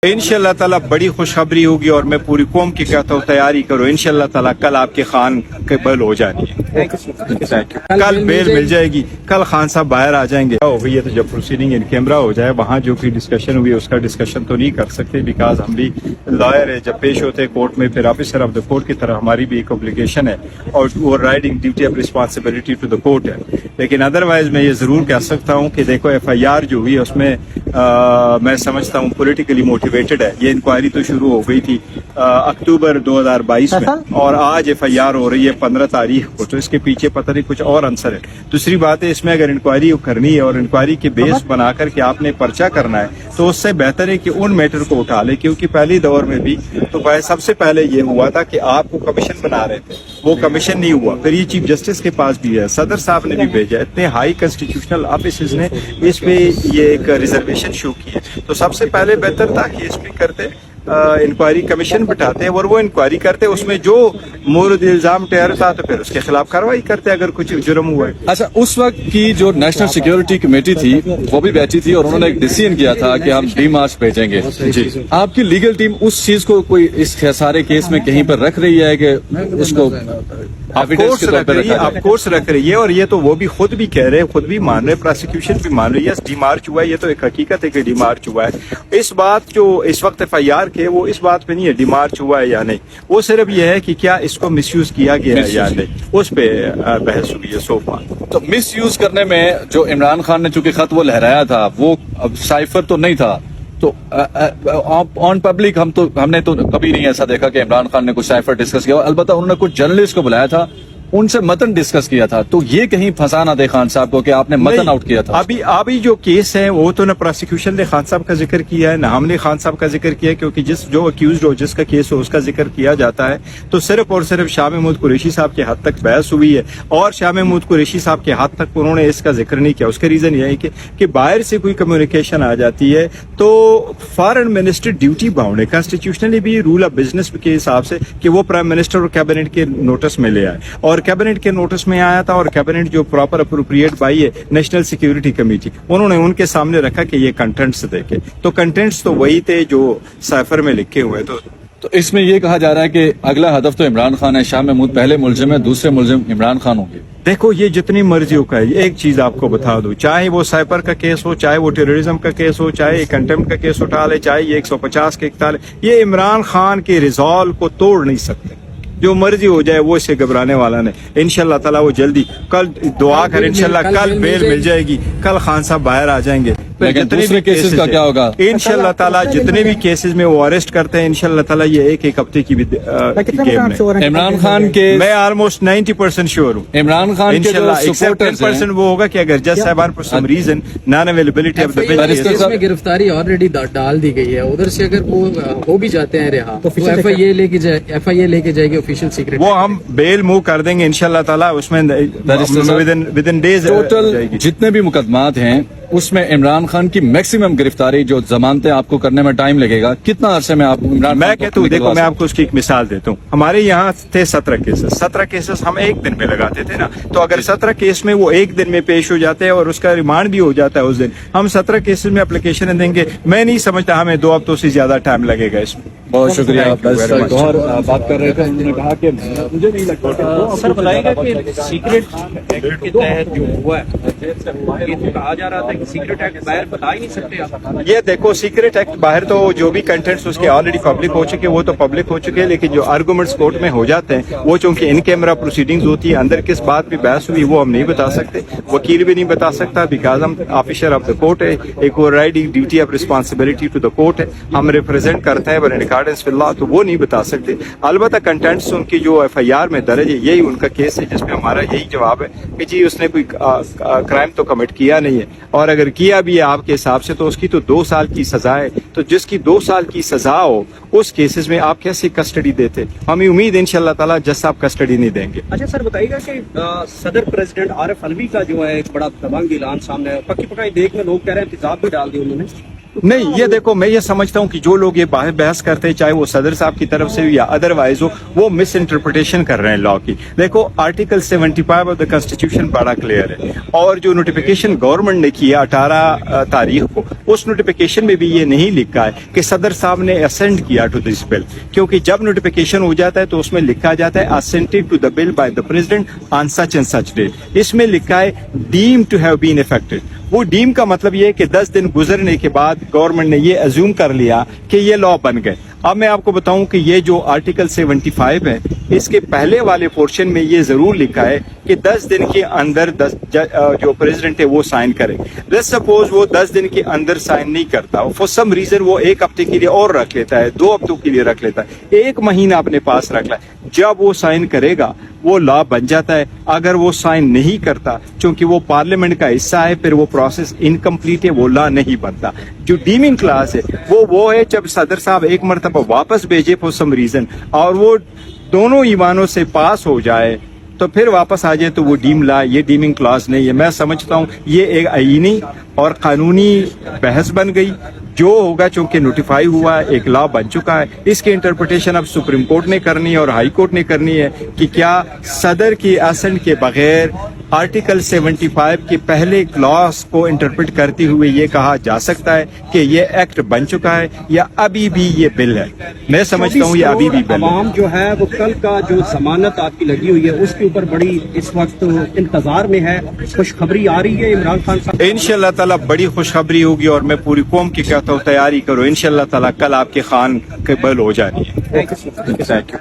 इंशाल्लाह ताला बड़ी खुशखबरी होगी और मैं पूरी कौम की कहता हूँ तैयारी करो। इंशाल्लाह ताला कल आपके खान के बेल हो जानी है। कल बेल मिल जाएगी, कल खान साहब बाहर आ जाएंगे। हो गई है तो जब प्रोसीडिंग इन कैमरा हो जाए, वहाँ जो भी डिस्कशन हुई उसका डिस्कशन तो नहीं कर सकते, बिकॉज हम भी लॉयर है। जब पेश होते हैं कोर्ट में, फिर ऑफिसर ऑफ द कोर्ट की तरह हमारी भी एक ऑब्लिगेशन है और over riding duty of responsibility to the court है। लेकिन अदरवाइज मैं ये जरूर कह सकता हूँ कि देखो FIR जो हुई है उसमें मैं समझता हूँ पॉलिटिकली मोटिवेटेड है। ये इंक्वायरी तो शुरू हो गई थी अक्टूबर 2022 में और आज FIR हो रही है 15 तारीख को, तो इसके पीछे पता नहीं कुछ और आंसर है। दूसरी बात है, इसमें अगर इंक्वायरी करनी है और इंक्वायरी के बेस बना करके आपने पर्चा करना है तो उससे बेहतर है कि उन मैटर को उठा ले, क्योंकि पहले दौर में भी तो सबसे पहले ये हुआ था कि आपको कमीशन बना रहे थे, वो कमीशन नहीं हुआ। फिर ये चीफ जस्टिस के पास भी है, सदर साहब ने भी भेजा, इतने हाई कॉन्स्टिट्यूशनल ऑफिस ने इस पे ये एक रिजर्वेशन शो की है। तो सबसे पहले बेहतर था कि इस पे करते इंक्वायरी कमीशन बिठाते हैं और वो इंक्वायरी करते, उसमें जो मोरद इल्जाम ठहरता तो फिर उसके खिलाफ कार्रवाई करते अगर कुछ जुर्म हुआ है। अच्छा, उस वक्त की जो नेशनल सिक्योरिटी कमेटी थी वो भी बैठी थी और उन्होंने एक डिसीजन किया था कि हम डीमार्च भेजेंगे। जी, आपकी लीगल टीम उस चीज को कोई इस सारे केस में कहीं पर रख रही है कि इसको ऑफकोर्स रख रही है, और ये तो वो भी खुद भी कह रहे हैं, खुद भी मान रहे, प्रोसिक्यूशन भी मान रही है। डीमार्च हुआ है, ये तो एक हकीकत है कि डीमार्च हुआ है। इस बात जो इस वक्त FIR के वो इस बात पे नहीं है डीमार्च हुआ है या नहीं, वो सिर्फ ये है कि क्या इसको मिसयूज किया गया है या नहीं, उस पे बहस हुई है सो फार। तो मिसयूज करने में जो इमरान खान ने चूंकि खत वो लहराया था वो अब साइफर तो नहीं था, तो ऑन पब्लिक हमने तो कभी नहीं ऐसा देखा कि इमरान खान ने कुछ साइफर डिस्कस किया। अलबत्ता उन्होंने कुछ जर्नलिस्ट को बुलाया था, उनसे मतन डिस्कस किया था, तो ये कहीं फंसा ना दे खान साहब को कि आपने मतन आउट किया था। अभी जो केस है वो तो ना प्रोसिक्यूशन ने खान साहब का जिक्र किया है, ना हमने खान साहब का जिक्र किया है, क्योंकि जो अक्यूज्ड हो, जिसका केस हो, उसका जिक्र किया जाता है। तो सिर्फ और सिर्फ शाह महमूद कुरैशी साहब के हद तक बहस हुई है और शाह महमूद कुरैशी साहब के हद तक उन्होंने इसका जिक्र नहीं किया। उसका रीजन यह है कि बाहर से कोई कम्युनिकेशन आ जाती है तो फॉरेन मिनिस्टर ड्यूटी बाउंड है, कॉन्स्टिट्यूशनली भी रूल ऑफ बिजनेस के हिसाब से कि वो प्राइम मिनिस्टर और कैबिनेट के नोटिस में ले आए, और कैबिनेट के नोटिस में आया था और कैबिनेट जो प्रॉपर अप्रोप्रिएट बाई है नेशनल सिक्योरिटी कमेटी, उन्होंने उनके सामने रखा कि ये कंटेंट्स देखे, तो कंटेंट्स तो वही थे जो साइफर में लिखे हुए। तो इसमें ये कहा जा रहा है कि अगला हदफ तो इमरान खान है, शाह महमूद पहले मुलजिम है, दूसरे मुलजिम इमरान खान होंगे। देखो ये जितनी मर्जियों का है, एक चीज आपको बता दूं, चाहे वो साइपर का केस हो, चाहे वो टेररिज्म का केस हो, चाहे कंटेम्प्ट का केस उठा ले, चाहे ये 150 के इकताल, ये इमरान खान के रिजॉल्व को तोड़ नहीं सकते। जो मर्जी हो जाए वो इससे घबराने वाला नहीं। इंशाल्लाह ताला वो जल्दी कल दुआ कर, इंशाल्लाह कल बेल मिल जाएगी, कल खान साहब बाहर आ जाएंगे। जितने भी केसेस का क्या होगा इंशाल्लाह ताला, जितने भी केसेस में वो अरेस्ट करते हैं इंशाल्लाह ताला ये एक हफ्ते की गेम है। इमरान खान के मैं ऑलमोस्ट 90% श्योर हूँ इमरान खान के जो सपोर्टर्स हैं, वो होगा कि अगर जज साहबान for some reason non availability of the में गिरफ्तारी ऑलरेडी डाल दी गई है, उधर से अगर वो हो भी जाते हैं रिहा तो FIA लेके जाएगी ऑफिशियल सीक्रेट, वो हम बेल मूव कर देंगे इंशाल्लाह ताला। उसमें विद इन डेज टोटल जितने भी मुकदमात हैं उसमें इमरान खान की मैक्सिमम गिरफ्तारी जो जमानतें आपको करने में टाइम लगेगा, कितना अरसे में आप इमरान? मैं कहता हूँ, देखो मैं आपको उसकी एक मिसाल देता हूँ। हमारे यहाँ थे 17 केसेस हम एक दिन में लगाते थे ना, तो अगर 17 केस में वो एक दिन में पेश हो जाते हैं और उसका रिमांड भी हो जाता है उस दिन, हम 17 केसेस में एप्लीकेशन देंगे। मैं नहीं समझता हमें 2 हफ्तों से ज्यादा टाइम लगेगा इसमें। बहुत शुक्रिया। बात कर रहे थे, उन्होंने कहा कि मुझे नहीं लगता सर बताएगा कि सीक्रेट एक्ट के तहत जो हुआ है, ये तो कहा जा रहा था कि सीक्रेट एक्ट बाहर बता ही नहीं सकते आप। ये देखो सीक्रेट एक्ट बाहर तो जो भी कंटेंट्स उसके ऑलरेडी पब्लिक हो चुके, वो तो पब्लिक हो चुके हैं, लेकिन जो आर्गुमेंट्स कोर्ट में हो जाते हैं वो चूंकि इन कैमरा प्रोसीडिंग्स होती है, अंदर किस बात पे बहस हुई वो हम नहीं बता सकते, वकील भी नहीं बता सकता, बिकॉज हम ऑफिसर ऑफ द कोर्ट है, एक overriding duty of responsibility to the court है, हम रिप्रेजेंट करते हैं इन अकॉर्डेंस विद लॉ, तो वो नहीं बता सकते। अलबत्ता कंटेंट्स उनकी जो FIR में दर्ज है, यही उनका केस है जिसमें हमारा यही जवाब है कि जी उसने कोई क्राइम तो कमिट किया नहीं है, और अगर किया भी है आपके हिसाब से तो उसकी तो 2 साल की सजा है। तो जिसकी 2 साल की सजा हो उस केसेस में आप कैसे कस्टडी देते? हमें उम्मीद है इंशाल्लाह ताला जज साहब कस्टडी नहीं देंगे। अच्छा सर बताइएगा कि सदर प्रेसिडेंट आरिफ अलवी का जो है एक बड़ा दबंग ऐलान सामने है, पक्की पकाई देख में लोग कह रहे हैं इंतजाम भी डाल दिए उन्होंने। नहीं, ये देखो, मैं ये समझता हूँ कि जो लोग ये बहस करते हैं, चाहे वो सदर साहब की तरफ से हो या अदरवाइज हो, वो मिस इंटरप्रिटेशन कर रहे हैं लॉ की। देखो, आर्टिकल 75 ऑफ द कॉन्स्टिट्यूशन बड़ा क्लियर है, और जो नोटिफिकेशन गवर्नमेंट ने किया 18 तारीख को, उस नोटिफिकेशन में भी ये नहीं लिखा है कि सदर साहब ने असेंट किया टू दिस बिल, क्योंकि जब नोटिफिकेशन हो जाता है तो उसमें लिखा जाता है assented to the bill by the president on such and such date. इसमें लिखा है deem to have been effected. वो डीम का मतलब ये है कि 10 दिन गुजरने के बाद गवर्नमेंट ने ये अज्यूम कर लिया कि ये लॉ बन गए। अब मैं आपको बताऊं कि ये जो आर्टिकल 75 है, इसके पहले वाले पोर्शन में ये जरूर लिखा है कि 10 दिन के अंदर जो प्रेसिडेंट है वो साइन करे। लेट्स सपोज वो 10 दिन के अंदर साइन नहीं करता, फॉर सम रीजन वो 1 हफ्ते के लिए और रख लेता है, 2 हफ्तों के लिए रख लेता है, 1 महीना अपने पास रख ला, जब वो साइन करेगा वो लॉ बन जाता है। अगर वो साइन नहीं करता, क्योंकि वो पार्लियामेंट का हिस्सा है, फिर वो प्रोसेस इनकम्प्लीट है, वो लॉ नहीं बनता। जो डीमिंग क्लास है वो है जब सदर साहब एक मरतबा वापस भेजे फॉर सम रीजन और वो दोनों ईमानों से पास हो जाए तो फिर वापस आ जाए तो वो डीम ला, ये डीमिंग क्लास नहीं है। मैं समझता हूँ ये एक आईनी और कानूनी बहस बन गई। जो होगा चूंकि नोटिफाई हुआ, एक लॉ बन चुका है, इसकी इंटरप्रिटेशन अब सुप्रीम कोर्ट ने करनी है और हाई कोर्ट ने करनी है कि क्या सदर की असेंट के बगैर आर्टिकल 75 के पहले क्लॉज को इंटरप्रेट करते हुए ये कहा जा सकता है कि ये एक्ट बन चुका है या अभी भी ये बिल है। मैं समझता हूँ ये अभी भी बिल है। आवाम जो है वो कल का जो जमानत आपकी लगी हुई है उसके ऊपर बड़ी इस वक्त इंतजार में है। खुशखबरी आ रही है इमरान खान साहब? इंशाल्लाह ताला बड़ी खुशखबरी होगी और मैं पूरी कौम की कहता हूँ तैयारी करो, इंशाल्लाह ताला कल आपके खान के बल हो जानी है। Thank you.